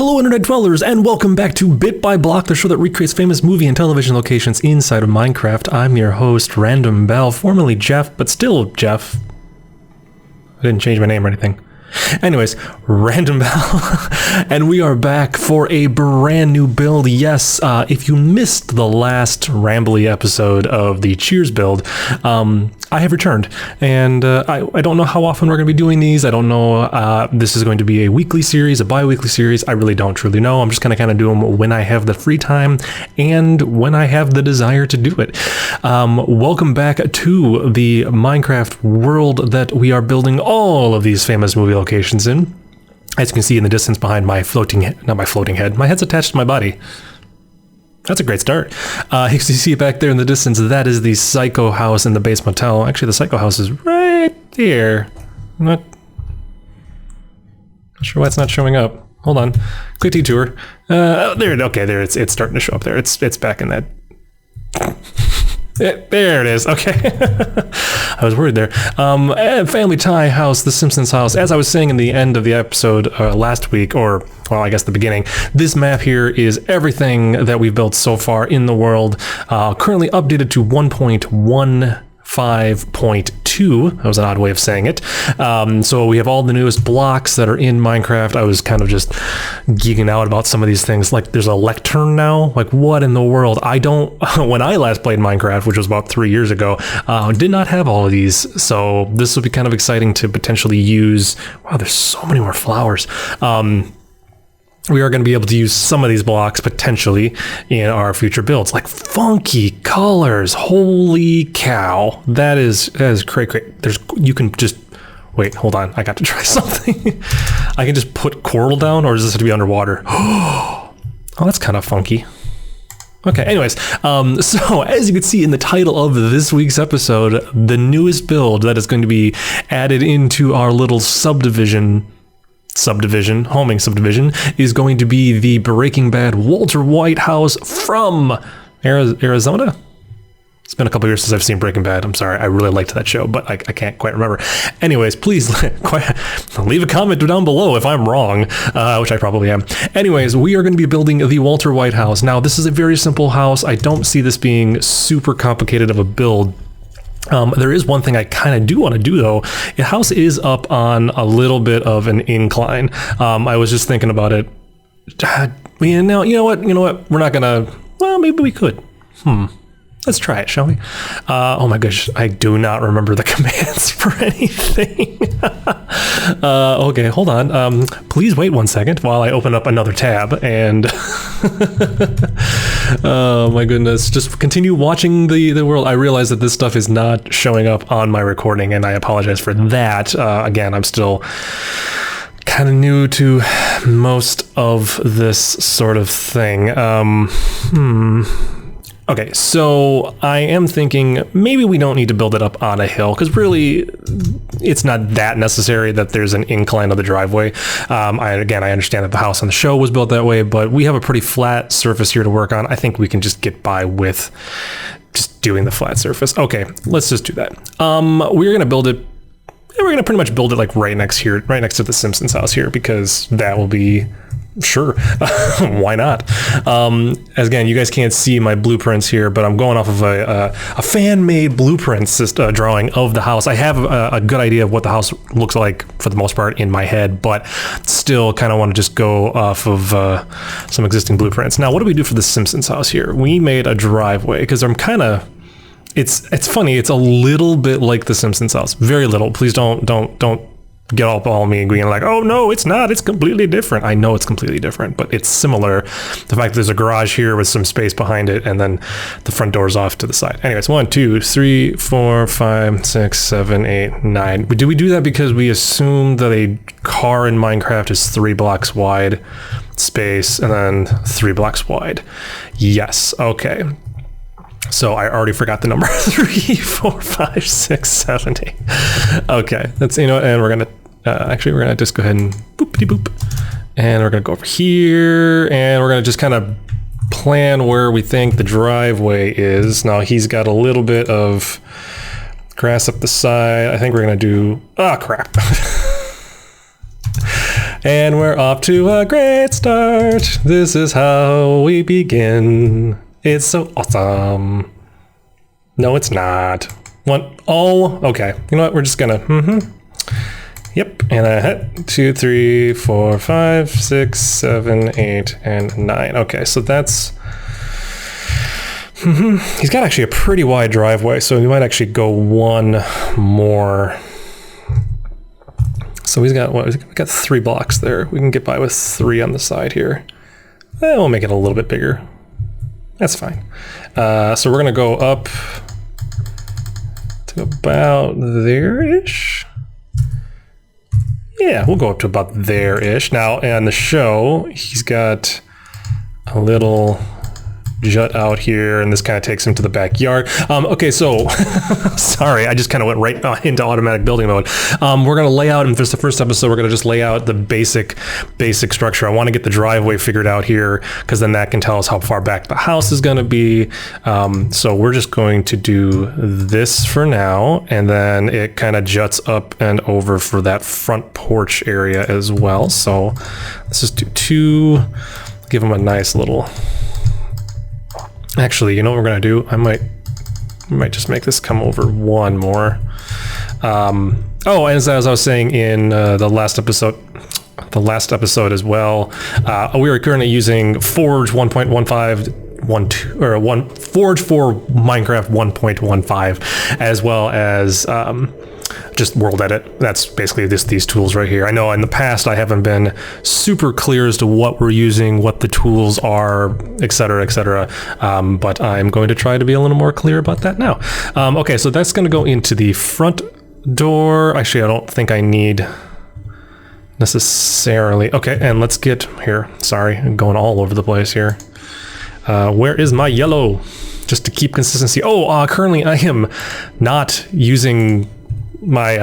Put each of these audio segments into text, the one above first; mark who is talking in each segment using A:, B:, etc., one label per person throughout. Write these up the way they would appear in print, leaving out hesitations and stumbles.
A: Hello internet dwellers, and welcome back to Bit by Block, the show that recreates famous movie and television locations inside of Minecraft. I'm your host, Random Bell, formerly Jeff, but still Jeff. I didn't change my name or anything. Anyways, Random Bell, and we are back for a brand new build. Yes, if you missed the last rambly episode of the Cheers build, I have returned, and I don't know how often we're going to be doing these. I don't know, this is going to be a weekly series, a bi-weekly series. I really don't truly know. I'm just going to kind of do them when I have the free time and when I have the desire to do it. Welcome back to the Minecraft world that we are building all of these famous movie locations in. As you can see in the distance behind my my head's attached to my body. That's a great start. You see it back there in the distance, that is the Psycho house in the base motel. Actually, the Psycho house is right there. I'm not sure why it's not showing up. Hold on. Quick detour. There, okay, there it's starting to show up there. It's back in that. There it is. Okay. I was worried there. Family Tie house, the Simpsons house. As I was saying in the end of the episode last week, or well, I guess the beginning, this map here is everything that we've built so far in the world. Currently updated to 1.15.2. That was an odd way of saying it. So we have all the newest blocks that are in Minecraft. I was kind of just geeking out about some of these things. Like there's a lectern now. Like what in the world? When I last played Minecraft, which was about 3 years ago, did not have all of these. So this will be kind of exciting to potentially use. Wow, there's so many more flowers. We are going to be able to use some of these blocks potentially in our future builds, like funky colors. Holy cow. That is crazy. You can just, wait, hold on. I got to try something. I can just put coral down, or does this have to be underwater? Oh, that's kind of funky. Okay, anyways, so as you can see in the title of this week's episode, the newest build that is going to be added into our little homing subdivision is going to be the Breaking Bad Walter White house from Arizona. It's been a couple years since I've seen Breaking Bad. I'm sorry, I really liked that show, but I can't quite remember. Anyways, please leave a comment down below if I'm wrong, which I probably am. Anyways, we are going to be building the Walter White house. Now, this is a very simple house. I don't see this being super complicated of a build. There is one thing I kind of do want to do though. The house is up on a little bit of an incline. I was just thinking about it. You know what? We're not gonna, well, maybe we could. Let's try it, shall we? Oh my gosh, I do not remember the commands for anything. Okay, hold on. Please wait 1 second while I open up another tab and oh my goodness, just continue watching the world. I realize that this stuff is not showing up on my recording, and I apologize for that. Again, I'm still kind of new to most of this sort of thing. Okay, so I am thinking maybe we don't need to build it up on a hill, because really it's not that necessary that there's an incline of the driveway. I understand that the house on the show was built that way, but we have a pretty flat surface here to work on. I think we can just get by with just doing the flat surface. Okay, let's just do that. We're going to build it. We're going to pretty much build it like right next to the Simpsons house here, because that will be... Sure. Why not? Again, you guys can't see my blueprints here, but I'm going off of a fan-made blueprint drawing of the house. I have a good idea of what the house looks like for the most part in my head, but still kind of want to just go off of some existing blueprints. Now, what do we do for the Simpsons house here? We made a driveway, because I'm kind of... It's funny. It's a little bit like the Simpsons house. Very little. Please don't get up all me and being like, oh no, it's not, it's completely different. I know it's completely different, but it's similar. The fact that there's a garage here with some space behind it, and then the front door's off to the side. Anyways, 1, 2, 3, 4, 5, 6, 7, 8, 9. Do we do that because we assume that a car in Minecraft is 3 blocks wide space and then 3 blocks wide? Yes. Okay. So I already forgot the number. 3, 4, 5, 6, 7, 8. Okay, that's, and we're gonna we're gonna just go ahead and boopity boop, and we're gonna go over here, and we're gonna just kind of plan where we think the driveway is. Now he's got a little bit of grass up the side. I think we're gonna do, oh crap. And we're off to a great start. This is how we begin. It's so awesome. No, it's not. One, oh, okay. You know what? We're just gonna, Yep, and I hit 2, 3, 4, 5, 6, 7, 8, and 9. Okay, so that's, he's got actually a pretty wide driveway, so we might actually go one more. So he's got, what, we got 3 blocks there. We can get by with 3 on the side here. We'll make it a little bit bigger. That's fine. So we're gonna go up to about there-ish. Yeah, we'll go up to about there-ish. Now, on the show, he's got a little jut out here, and this kind of takes him to the backyard. Okay, so, sorry, I just kind of went right into automatic building mode. We're going to lay out, in the first episode, we're going to just lay out the basic structure. I want to get the driveway figured out here, because then that can tell us how far back the house is going to be. So we're just going to do this for now, and then it kind of juts up and over for that front porch area as well. So let's just do 2, give them a nice little... Actually, you know what we're gonna do? I might just make this come over 1 more. Oh, as I was saying in the last episode as well, we are currently using Forge 1.15, Forge for Minecraft 1.15, as well as just World Edit. That's basically these tools right here. I know in the past I haven't been super clear as to what we're using, what the tools are, etc., etc. But I'm going to try to be a little more clear about that now. Okay, so that's going to go into the front door. Actually, I don't think I need necessarily. Okay, and let's get here. Sorry, I'm going all over the place here. Where is my yellow? Just to keep consistency. Oh, currently I am not using my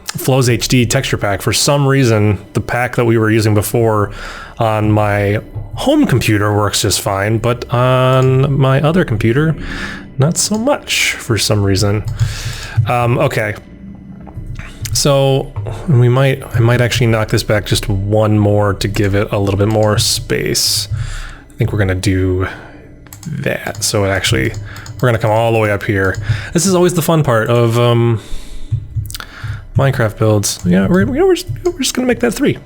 A: Flows HD texture pack. For some reason, the pack that we were using before on my home computer works just fine, but on my other computer, not so much for some reason. Okay. So I might actually knock this back just 1 more to give it a little bit more space. I think we're gonna do that. So we're gonna come all the way up here. This is always the fun part of Minecraft builds. Yeah, we're just gonna make that 3.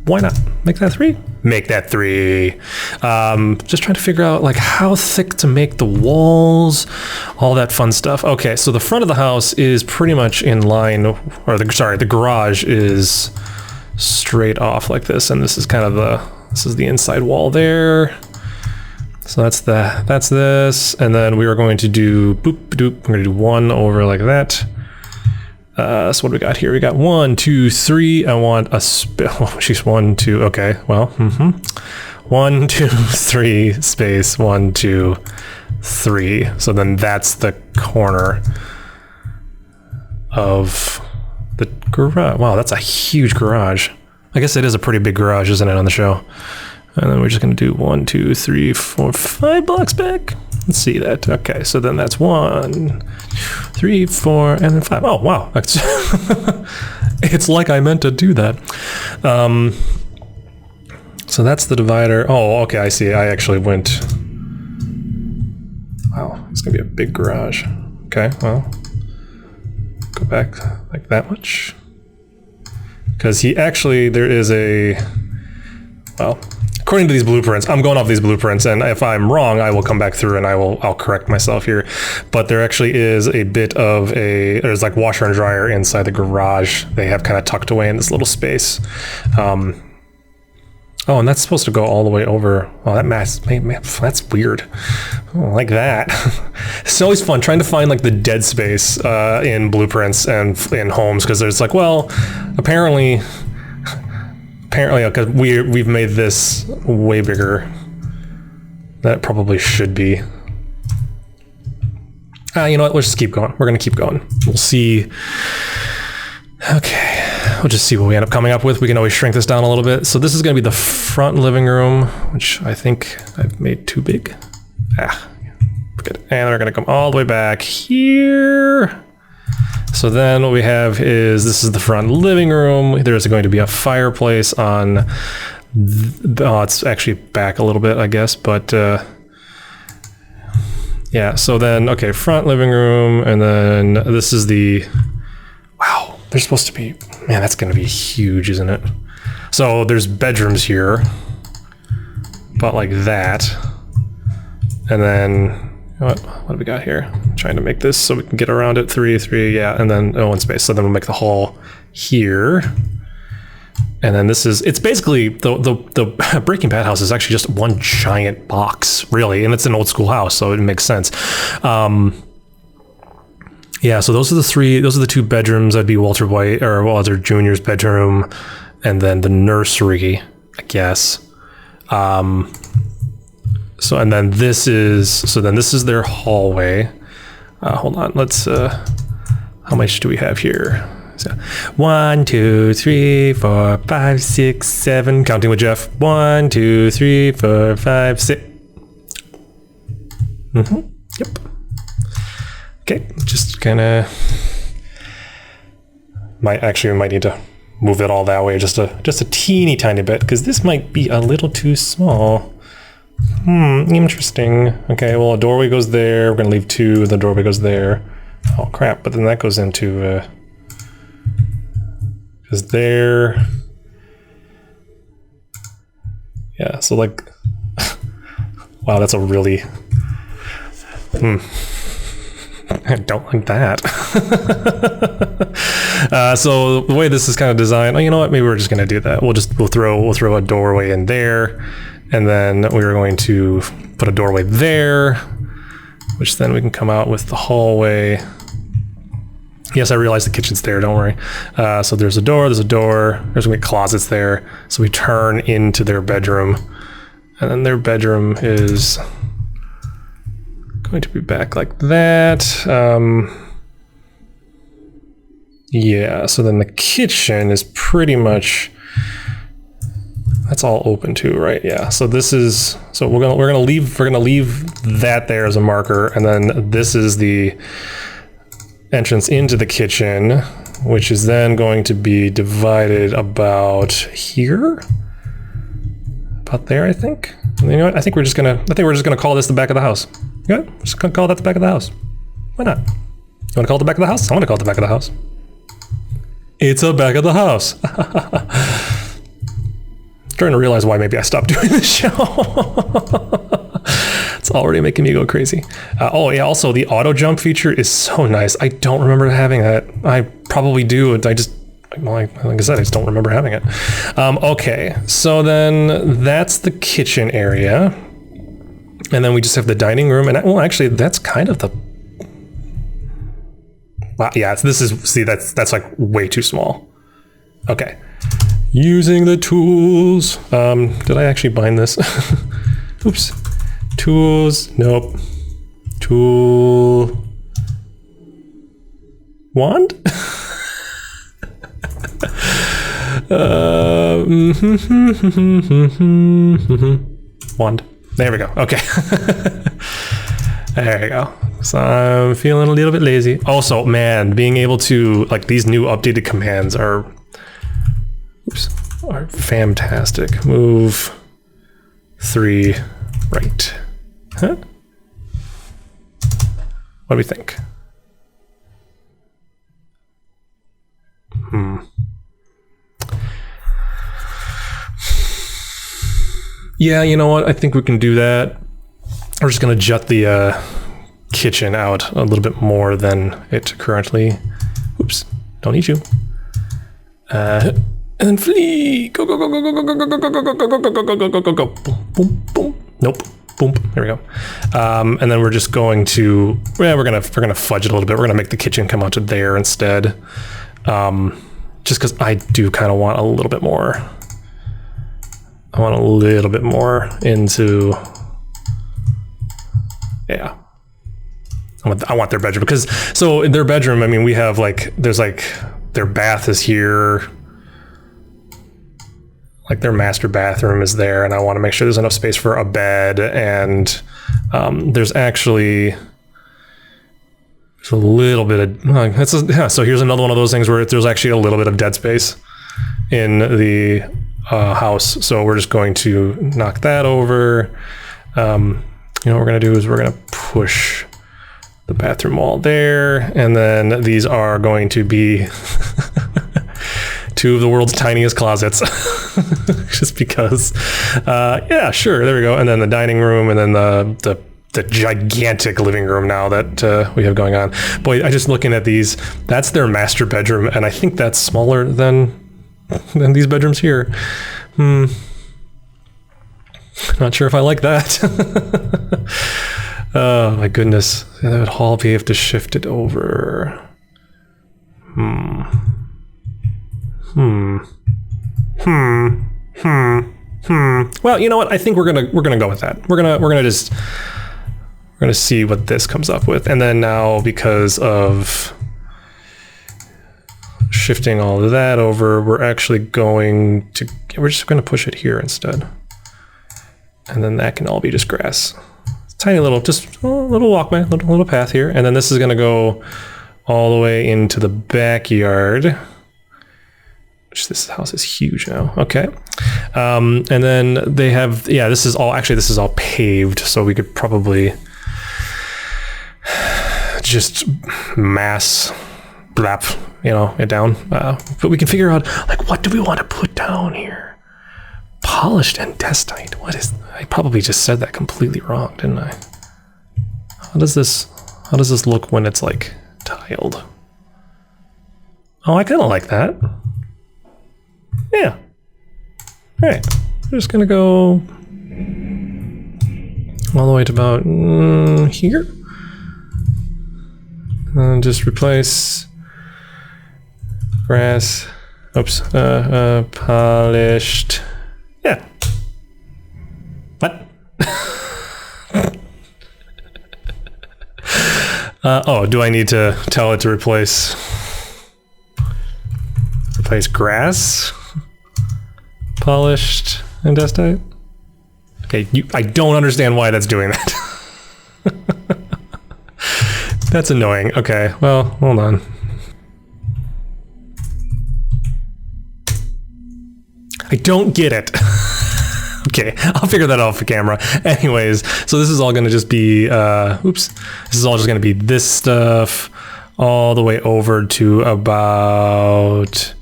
A: Why not? Make that 3? Make that 3. Just trying to figure out like how thick to make the walls, all that fun stuff. Okay, so the front of the house is pretty much in line, or the garage is straight off like this, and this is kind of this is the inside wall there. So that's this, and then we are going to do boop doop. We're going to do 1 over like that. So what do we got here? We got 1, 2, 3. I want a oh, she's 1, 2. Okay, well, 1, 2, 3 space 1, 2, 3. So then that's the corner of the garage. Wow, that's a huge garage. I guess it is a pretty big garage, isn't it, on the show? And then we're just gonna do 1, 2, 3, 4, 5 blocks back. Let's see that. Okay, so then that's 1, 3, 4, and then 5. Oh, wow. That's it's like I meant to do that. So that's the divider. Oh, okay, I see. I actually went... Wow, it's gonna be a big garage. Okay, well, go back like that much. Because there is a... Well... According to these blueprints, I'm going off these blueprints, and if I'm wrong, I will come back through and I'll correct myself here. But there actually is a bit of there's like washer and dryer inside the garage. They have kind of tucked away in this little space. Oh, and that's supposed to go all the way over. Oh, that's weird. I don't like that. It's always fun trying to find like the dead space in blueprints and in homes, because there's like, well, apparently, because we've made this way bigger than it probably should be. You know what? Let's just keep going. We're gonna keep going. We'll see. Okay, we'll just see what we end up coming up with. We can always shrink this down a little bit. So this is gonna be the front living room, which I think I've made too big. Good. And they're gonna come all the way back here. So then what we have is, this is the front living room. There's going to be a fireplace on, oh, it's actually back a little bit, I guess, but yeah, so then, okay, front living room, and then this is the, wow, there's supposed to be, man, that's gonna be huge, isn't it? So there's bedrooms here, but like that. And then, what do we got here? I'm trying to make this so we can get around it, 3, yeah, and then, oh, one space. So then we'll make the hall here. And then this is, it's basically, the Breaking Bad house is actually just one giant box, really, and it's an old school house, so it makes sense. Yeah, so those are the 2 bedrooms. That'd be Walter White, or Walter Jr.'s bedroom, and then the nursery, I guess. So, and then this is their hallway. Hold on, let's, how much do we have here? So 1, 2, 3, 4, 5, 6, 7. Counting with Jeff. 1, 2, 3, 4, 5, 6. Yep. Okay, just kind of might need to move it all that way just a teeny tiny bit, because this might be a little too small. Interesting. Okay, well, a doorway goes there. We're gonna leave 2, and the doorway goes there. Oh crap! But then that goes into. Is there, yeah, so like, wow, that's a really, I don't like that. So the way this is kind of designed, oh, you know what, maybe we're just gonna do that. We'll throw a doorway in there, and then we're going to put a doorway there, which then we can come out with the hallway. Yes, I realize the kitchen's there, don't worry. So there's a door, there's gonna be closets there. So we turn into their bedroom, and then their bedroom is going to be back like that. Yeah, so then the kitchen is pretty much, that's all open too, right? Yeah, so this is, so we're gonna leave that there as a marker, and then this is the entrance into the kitchen, which is then going to be divided about here, about there, I think. You know what? I think we're just gonna call this the back of the house. Yeah, just gonna call that the back of the house. Why not? You want to call it the back of the house? I want to call it the back of the house. It's a back of the house. Starting to realize why maybe I stopped doing this show. It's already making me go crazy. Oh yeah, also the auto jump feature is so nice. I don't remember having that. I probably do. I just, like I said, I just don't remember having it. Okay, so then that's the kitchen area. And then we just have the dining room. And well, actually, that's kind of the, wow, yeah, this is, see, that's like way too small. Okay. Using the tools. Did I actually bind this? Oops. Tools. Nope. Tool. Wand? Wand. There we go. Okay. There you go. So I'm feeling a little bit lazy. Also, man, being able to, like, these new updated commands are fantastic. Move 3 right. Huh? What do we think? Yeah, you know what? I think we can do that. We're just gonna jut the kitchen out a little bit more than it currently. Oops! Don't need you. And then flee. Go go go go go go go go go go go go go go go go go go. Boom boom. Nope. Boom. There we go. And then we're just going to. Yeah, we're gonna fudge it a little bit. We're gonna make the kitchen come out to there instead. Just because I do kind of want a little bit more. I want a little bit more into, yeah. I want their bedroom, because so in their bedroom, I mean, we have like, there's like, their bath is here. Like their master bathroom is there, and I want to make sure there's enough space for a bed, and there's actually There's a little bit of, yeah, so here's another one of those things where there's actually a little bit of dead space in the house. So we're just going to knock that over. You know what we're going to do is we're going to push the bathroom wall there. And then these are going to be two of the world's tiniest closets. Just because, yeah, sure, there we go. And then the dining room, and then the gigantic living room now that we have going on. Boy, I just looking at these, that's their master bedroom, and I think that's smaller than these bedrooms here. Not sure if I like that. Oh my goodness. That would all be have to shift it over. Well, you know what? I think we're gonna go with that. We're gonna see what this comes up with. And then now, because of shifting all of that over, we're just gonna push it here instead. And then that can all be just grass. Tiny little, just a little walkway, little path here. And then this is gonna go all the way into the backyard. Which this house is huge now. Okay. And then they have, yeah, this is all paved. So we could probably just mass blap, it down. But we can figure out, like, what do we want to put down here? Polished andesite. I probably just said that completely wrong, didn't I? How does this look when it's like tiled? Oh, I kind of like that. Yeah. All right. We're just gonna go all the way to about here. And just replace grass. Oops. Polished. Yeah. What? Oh, do I need to tell it to replace grass? Polished andesite? Okay, I don't understand why that's doing that. That's annoying. Okay, well, hold on. I don't get it. Okay, I'll figure that out for camera. Anyways, so this is all gonna just be, this is all just gonna be this stuff all the way over to about,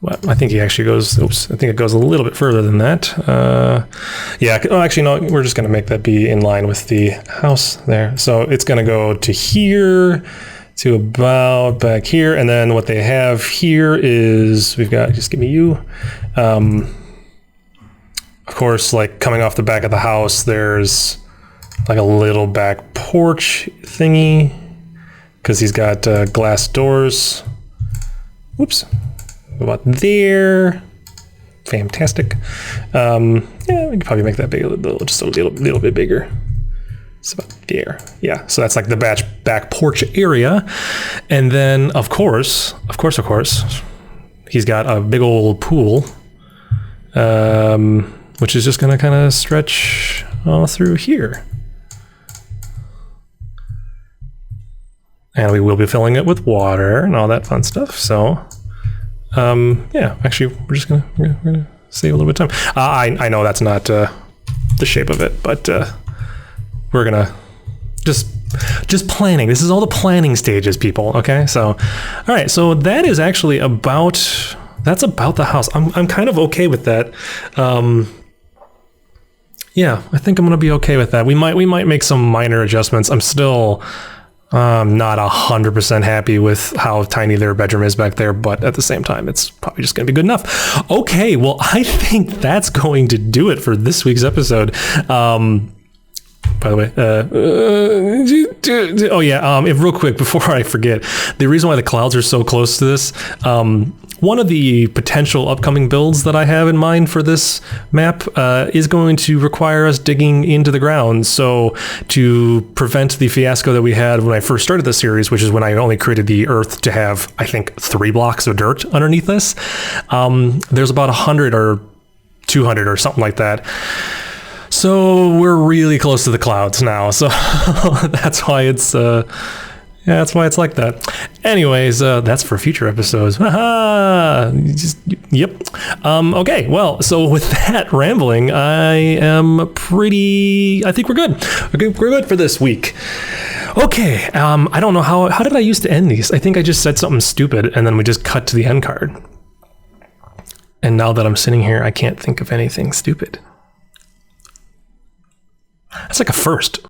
A: well, I think he actually goes, I think it goes a little bit further than that. Yeah, oh, actually, no, we're just gonna make that be in line with the house there. So it's gonna go to here, to about back here. And then what they have here is, we've got, just give me you. Of course, like coming off the back of the house, there's like a little back porch thingy, because he's got glass doors. Whoops. About there. Fantastic. Yeah, we could probably make that big, just a little bit bigger. It's about there. Yeah, so that's like the back porch area. And then, of course, he's got a big old pool, which is just going to kind of stretch all through here. And we will be filling it with water and all that fun stuff. So, yeah, actually, we're gonna save a little bit of time. I know that's not the shape of it, but we're gonna just planning. This is all the planning stages, people. Okay, so all right, so that is actually that's about the house. I'm kind of okay with that. Yeah, I think I'm gonna be okay with that. We might make some minor adjustments. I'm still not 100% happy with how tiny their bedroom is back there, but at the same time, it's probably just going to be good enough. Okay, well, I think that's going to do it for this week's episode. By the way, oh yeah, if real quick, before I forget, the reason why the clouds are so close to this, one of the potential upcoming builds that I have in mind for this map is going to require us digging into the ground. So to prevent the fiasco that we had when I first started the series, which is when I only created the earth to have, I think, 3 blocks of dirt underneath this, there's about 100 or 200 or something like that. So we're really close to the clouds now. So that's why it's Yeah, that's why it's like that. Anyways, that's for future episodes. Yep. Okay, well, so with that rambling, I think we're good. Okay, we're good for this week. Okay, I don't know how did I used to end these? I think I just said something stupid and then we just cut to the end card. And now that I'm sitting here, I can't think of anything stupid. That's like a first.